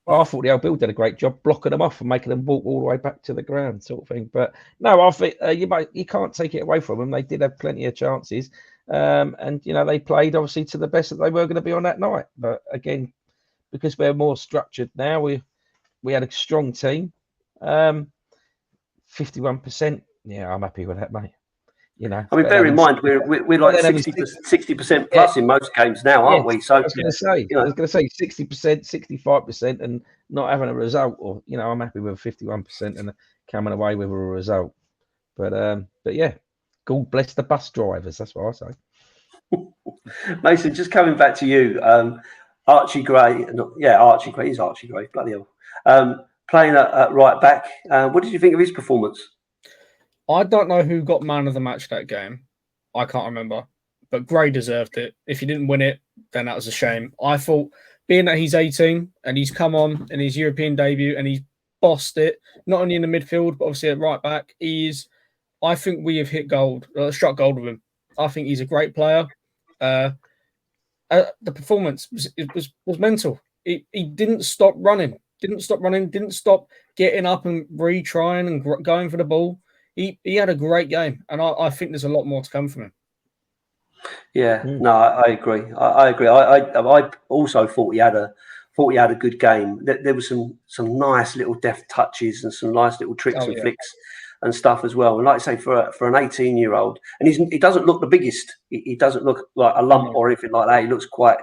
Well, I thought the old Bill did a great job blocking them off and making them walk all the way back to the ground, sort of thing. But no, I think you can't take it away from them. They did have plenty of chances, and they played obviously to the best that they were going to be on that night. But again, because we're more structured now, we had a strong team. 51%. Yeah, I'm happy with that, mate. I mean, bear in mind we're like 60% plus in most games now, aren't we? So I was going to say 60%, 65%, and not having a result, or I'm happy with 51% and coming away with a result. But yeah, God bless the bus drivers. That's what I say. Mason, just coming back to you, Archie Gray. Archie Gray is Archie Gray. Bloody hell. Playing at right back. What did you think of his performance? I don't know who got man of the match that game. I can't remember. But Gray deserved it. If he didn't win it, then that was a shame. I thought, being that he's 18 and he's come on in his European debut and he's bossed it, not only in the midfield, but obviously at right back, I think we have struck gold with him. I think he's a great player. The performance was mental. He didn't stop running. Didn't stop getting up and retrying and going for the ball. He had a great game, and I think there's a lot more to come from him. Yeah, Mm. no, I agree. I agree. I also thought he had a good game. There was some nice little deft touches and some nice little tricks Oh and yeah. flicks and stuff as well. And like I say, for an 18-year-old, and he doesn't look the biggest. He doesn't look like a lump No. or anything like that. He looks quite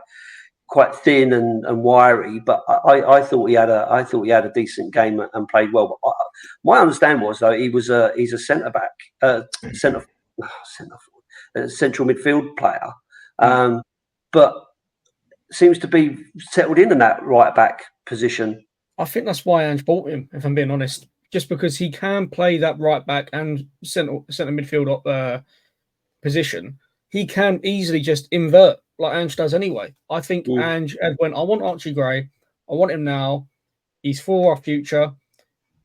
thin and wiry. But I thought he had a decent game and played well. But my understanding was though he's a centre back, central midfield player. But seems to be settled in that right back position. I think that's why Ange bought him, if I'm being honest. Just because he can play that right back and centre midfield position, he can easily just invert like Ange does anyway. I think Ange went, I want Archie Gray. I want him now. He's for our future.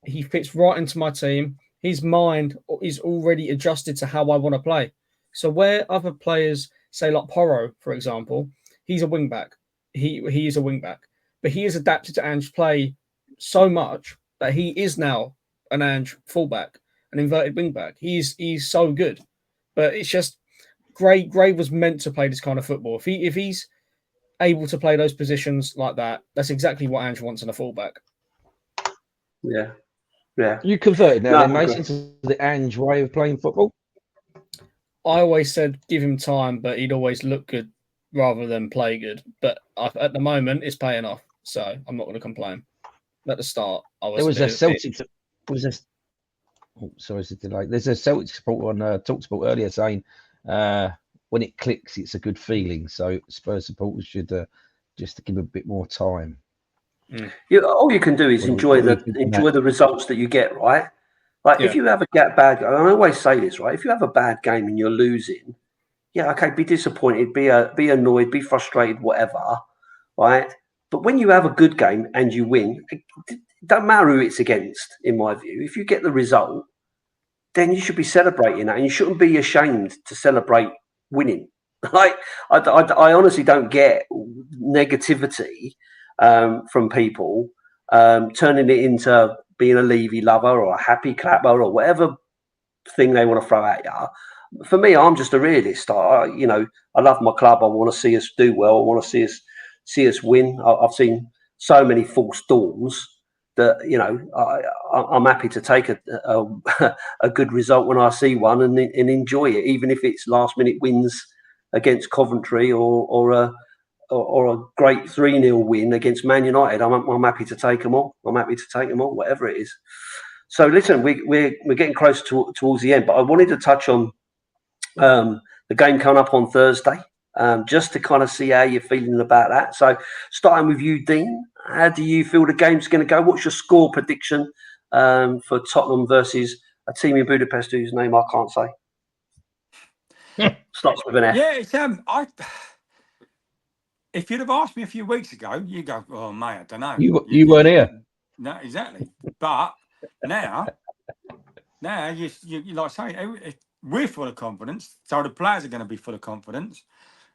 He fits right into my team. His mind is already adjusted to how I want to play. So where other players, say like Porro, for example, he's a wing back. He is a wing back, but he is adapted to Ange's play so much that he is now an Ange fullback, an inverted wing back. He's so good, but it's just Gray was meant to play this kind of football. If he's able to play those positions like that, that's exactly what Ange wants in a fullback. Yeah. Yeah. You converted now, No, then, Mason, to the Ange way of playing football. I always said give him time, but he'd always look good rather than play good. But at the moment, it's paying off, so I'm not going to complain. At the start, I was. There was a Celtic. Oh, sorry, it's a delay. There's a Celtic supporter on TalkSport earlier saying when it clicks, it's a good feeling. So Spurs supporters should just give him a bit more time. All you can do is enjoy the results that you get, right? Like if you have a bad, and I always say this, right? If you have a bad game and you're losing, yeah, okay, be disappointed, be annoyed, be frustrated, whatever, right? But when you have a good game and you win, it don't matter who it's against, in my view. If you get the result, then you should be celebrating that, and you shouldn't be ashamed to celebrate winning. Like I honestly don't get negativity from people turning it into being a Levy lover or a happy clapper or whatever thing they want to throw at you. For me, I'm just a realist. I love my club. I want to see us do well. I want to see us win. I've seen so many false dawns that I'm happy to take a good result when I see one and enjoy it, even if it's last minute wins against Coventry or a great 3-0 win against Man United. I'm happy to take them all. Whatever it is. So listen, we're getting close towards the end, but I wanted to touch on the game coming up on Thursday, just to kind of see how you're feeling about that. So starting with you, Dean, how do you feel the game's going to go? What's your score prediction for Tottenham versus a team in Budapest whose name I can't say? Starts with an F. Yeah, it's if you'd have asked me a few weeks ago, you go, "Oh, mate, I don't know." You weren't here. No, exactly. But now you like I say, we're full of confidence. So the players are going to be full of confidence.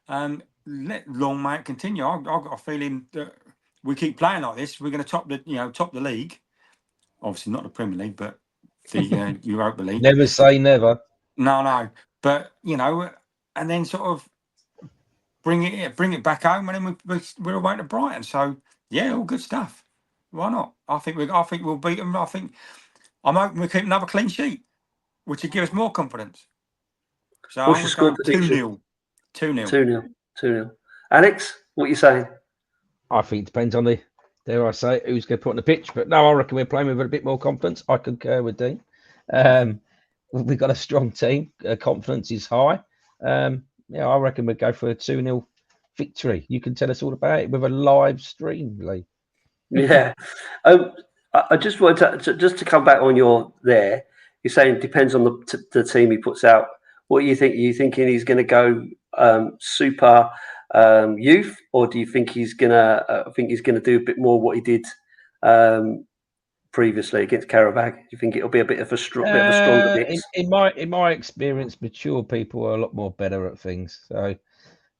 Let long may it continue. I've got a feeling that we keep playing like this, we're going to top the league. Obviously not the Premier League, but the Europa League. Never say never. No, but and then sort of bring it back home, and then we're away to Brighton. So yeah, all good stuff. Why not? I think we'll beat them. I'm hoping we keep another clean sheet, which would give us more confidence. So what's your score prediction? 2-0. 2-0. Alex, what are you saying? I think it depends on dare I say, who's going to put on the pitch. But no, I reckon we're playing with a bit more confidence. I concur with Dean. We've got a strong team. Confidence is high. I reckon we'd go for a 2-0 victory. You can tell us all about it with a live stream, Lee. Yeah. I just wanted to come back on your there. You're saying it depends on the team he puts out. What do you think? Are you thinking he's going to go super youth, or do you think he's going to do a bit more what he did previously against Karabakh? Do you think it'll be a bit of a stronger mix? In my experience, mature people are a lot more better at things. So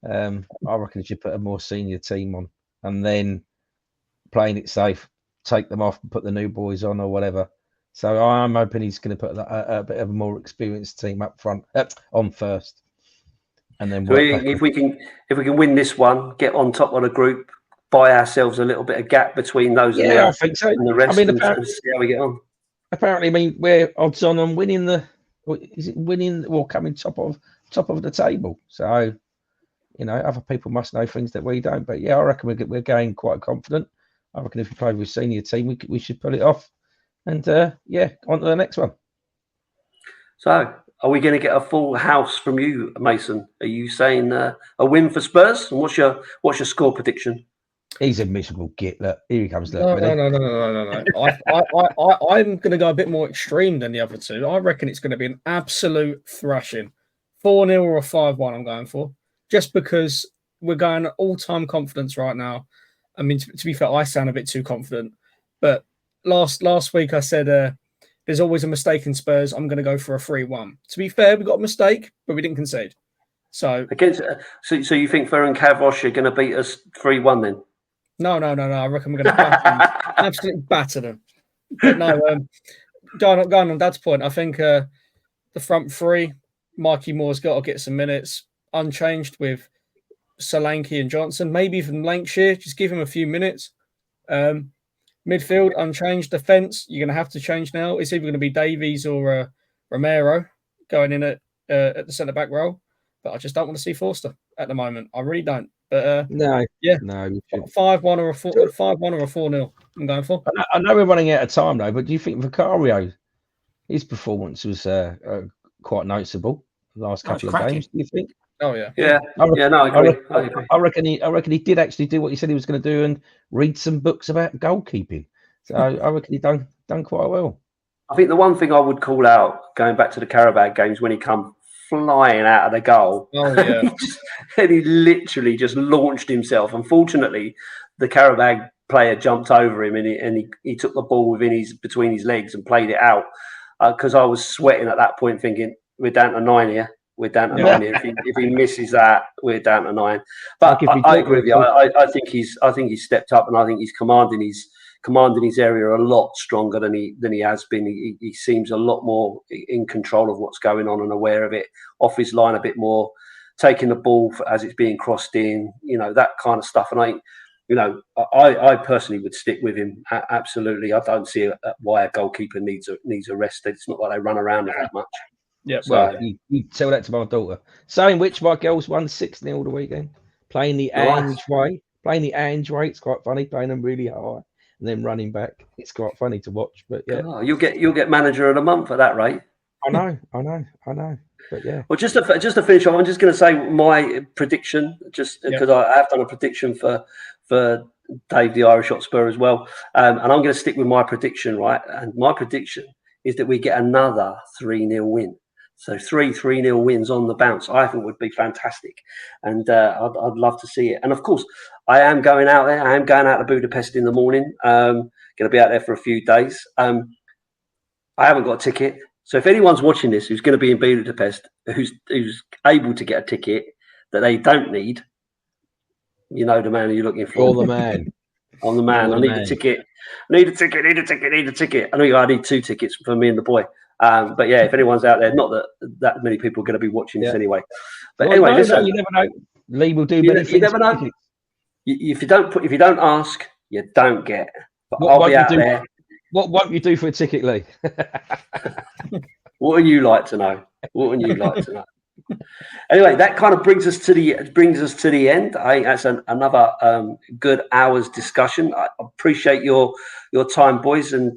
I reckon you should put a more senior team on, and then playing it safe, take them off and put the new boys on or whatever. So I'm hoping he's going to put a bit of a more experienced team up front on first. and then So work back. if we can win this one, get on top of the group, buy ourselves a little bit of gap between those Yeah, I think so. and the rest, I mean, and see how we get on. apparently, I mean, we're odds on winning winning or coming top of the table. So, you know, other people must know things that we don't. But yeah, I reckon we're going quite confident. I reckon if we play with a senior team, we should pull it off. And yeah, on to the next one. So, are we going to get a full house from you, Mason? Are you saying a win for Spurs? And what's your score prediction? He's a miserable git. Look, here he comes. No. I'm going to go a bit more extreme than the other two. I reckon it's going to be an absolute thrashing. 4-0 or a 5-1 I'm going for. Just because we're going all-time confidence right now. I mean, to be fair, I sound a bit too confident. But last week I said there's always a mistake in Spurs. I'm going to go for a 3-1. To be fair, we got a mistake, but we didn't concede. So so you think Ferran Cavroche are going to beat us 3-1 then? No. I reckon we're going to absolutely batter them. But no, going on Dad's point, I think the front three, Mikey Moore's got to get some minutes unchanged with Solanke and Johnson, maybe even Lancashire. Just give him a few minutes. Midfield unchanged. Defence, you're going to have to change now. It's either going to be Davies or Romero going in at the centre back role. But I just don't want to see Forster at the moment. I really don't. But no, 5-1 or a 4-0. I'm going for. I know we're running out of time though, but do you think Vicario, his performance was quite noticeable the last couple of games? Do you think? Oh yeah. No, I agree. I reckon he did actually do what he said he was going to do and read some books about goalkeeping. So I reckon he done quite well. I think the one thing I would call out, going back to the Carabao games, when he come flying out of the goal. Oh yeah. And he literally just launched himself. Unfortunately, the Carabao player jumped over him and he took the ball between his legs and played it out. Because I was sweating at that point, thinking we're down to 9 here. We're down to 9 here. If he misses that, we're down to 9. But I agree with you. I think he's stepped up, and I think he's commanding his area a lot stronger than he has been. He seems a lot more in control of what's going on and aware of it, off his line a bit more, taking the ball as it's being crossed in, that kind of stuff. And I personally would stick with him. Absolutely. I don't see why a goalkeeper needs a rest. It's not like they run around that much. Yeah. Well, you tell that to my daughter. Saying which, my girls won 6-0 the weekend. Playing the Ange way. It's quite funny. Playing them really high and then running back. It's quite funny to watch. But yeah, you'll get manager of the month at that rate. I know. But yeah. Well, just to finish off, I'm just going to say my prediction, just because I have done a prediction for Dave the Irish Hotspur as well, and I'm going to stick with my prediction, right? And my prediction is that we get another 3-0 win. So 3-0 wins on the bounce, I think would be fantastic, and I'd love to see it. And of course, I am going out there. I am going out to Budapest in the morning. Going to be out there for a few days. I haven't got a ticket, so if anyone's watching this who's going to be in Budapest, who's able to get a ticket that they don't need, the man who you're looking for. You're the man. I'm the man. I need a ticket. Need a ticket. I need 2 tickets for me and the boy. But yeah, if anyone's out there, not that many people are going to be watching this anyway. But anyway, listen, you never know. Lee will do many things. You never know. If you don't ask, you don't get. But I'll be out there. What won't you do for a ticket, Lee? What would you like to know? Anyway, that kind of brings us to the end. I think that's another good hour's discussion. I appreciate your time, boys, and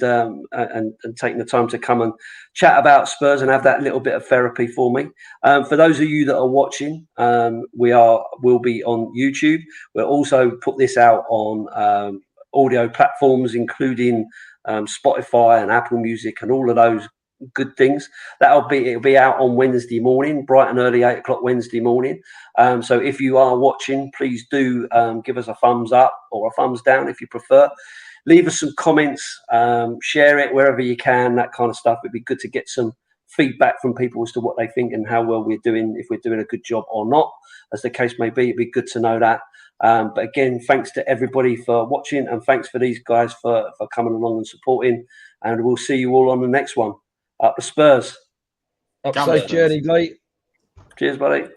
taking the time to come and chat about Spurs and have that little bit of therapy for me. For those of you that are watching, we'll be on YouTube. We'll also put this out on audio platforms, including Spotify and Apple Music and all of those good things. It'll be out on Wednesday morning, bright and early, 8 o'clock Wednesday morning. So if you are watching, please do give us a thumbs up or a thumbs down if you prefer. Leave us some comments, share it wherever you can, that kind of stuff. It'd be good to get some feedback from people as to what they think and how well we're doing, if we're doing a good job or not, as the case may be. It'd be good to know that. But again, thanks to everybody for watching, and thanks for these guys for coming along and supporting. And we'll see you all on the next one. Up the Spurs. Safe journey, Lee. Cheers, buddy.